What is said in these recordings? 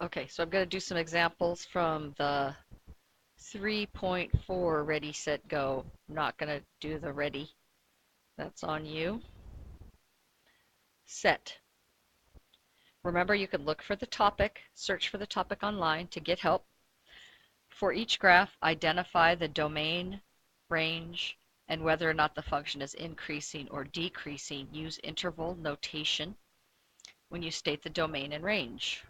Okay, so I'm going to do some examples from the 3.4 Ready, Set, Go. I'm not going to do the ready. That's on you. Set. Remember, you can look for the topic, search for the topic online to get help. For each graph, identify the domain, range, and whether or not the function is increasing or decreasing. Use interval notation when you state the domain and range.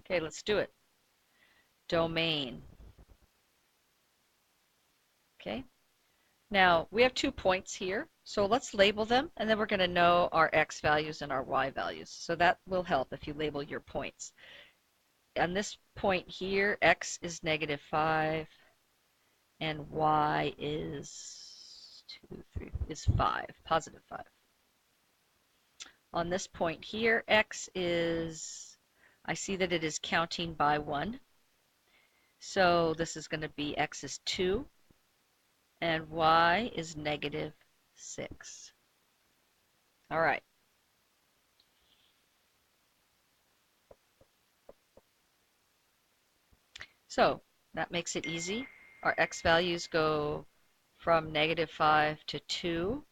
Okay, let's do it. Domain. Okay. Now, we have 2 points here, so let's label them, and then we're going to know our x values and our y values. So that will help if you label your points. On this point here, x is -5, and y is 5, +5. On this point here, x is, I see that it is counting by 1. So this is going to be x is 2, and y is -6. All right. So that makes it easy. Our x values go from -5 to 2.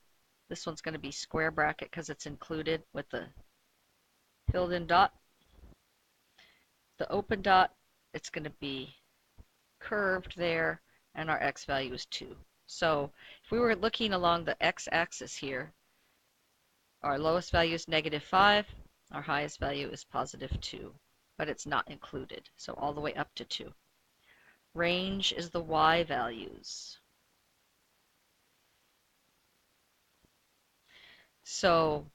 This one's going to be square bracket because it's included with the filled in dot. The open dot, it's going to be curved there, and our x value is 2. So if we were looking along the x-axis here, our lowest value is -5, our highest value is +2, but it's not included, so all the way up to 2. Range is the y values. So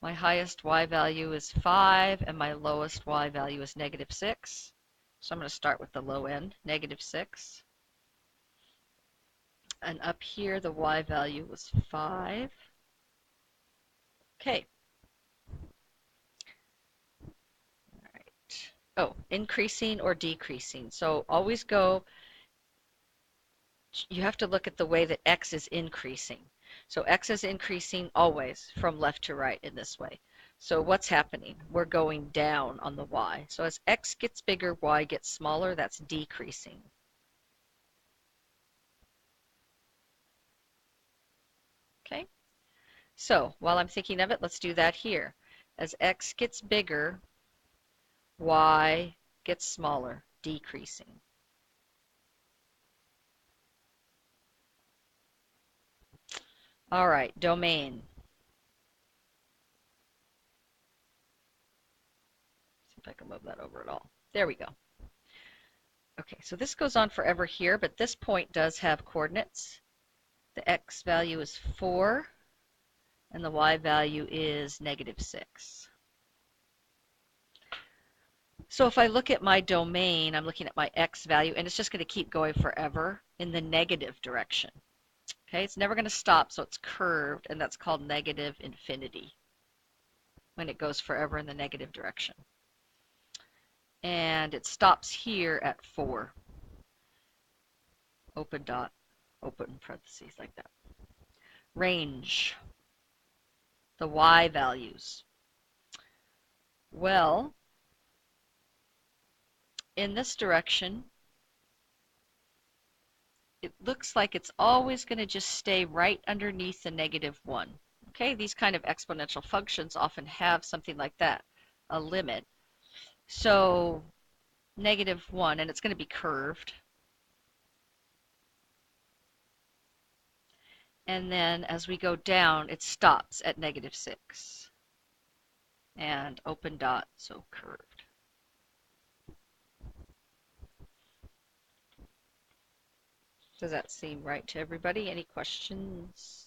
my highest y value is 5, and my lowest y value is -6. So I'm going to start with the low end, -6. And up here, the y value was 5. Okay. All right. Oh, increasing or decreasing. So always go, you have to look at the way that x is increasing. So x is increasing always from left to right in this way. So what's happening? We're going down on the y. So as x gets bigger, y gets smaller. That's decreasing. Okay? So while I'm thinking of it, let's do that here. As x gets bigger, y gets smaller, decreasing. All right, domain. See if I can move that over at all. There we go. Okay, so this goes on forever here, but this point does have coordinates. The x value is 4, and the y value is -6. So if I look at my domain, I'm looking at my x value, and it's just going to keep going forever in the negative direction. Okay, it's never going to stop, so it's curved, and that's called negative infinity when it goes forever in the negative direction. And it stops here at 4. Open dot, open parentheses like that. Range, the y values. Well, in this direction, it looks like it's always going to just stay right underneath the -1. Okay, these kind of exponential functions often have something like that, a limit. So -1, and it's going to be curved. And then as we go down, it stops at -6. And open dot, so curved. Does that seem right to everybody? Any questions?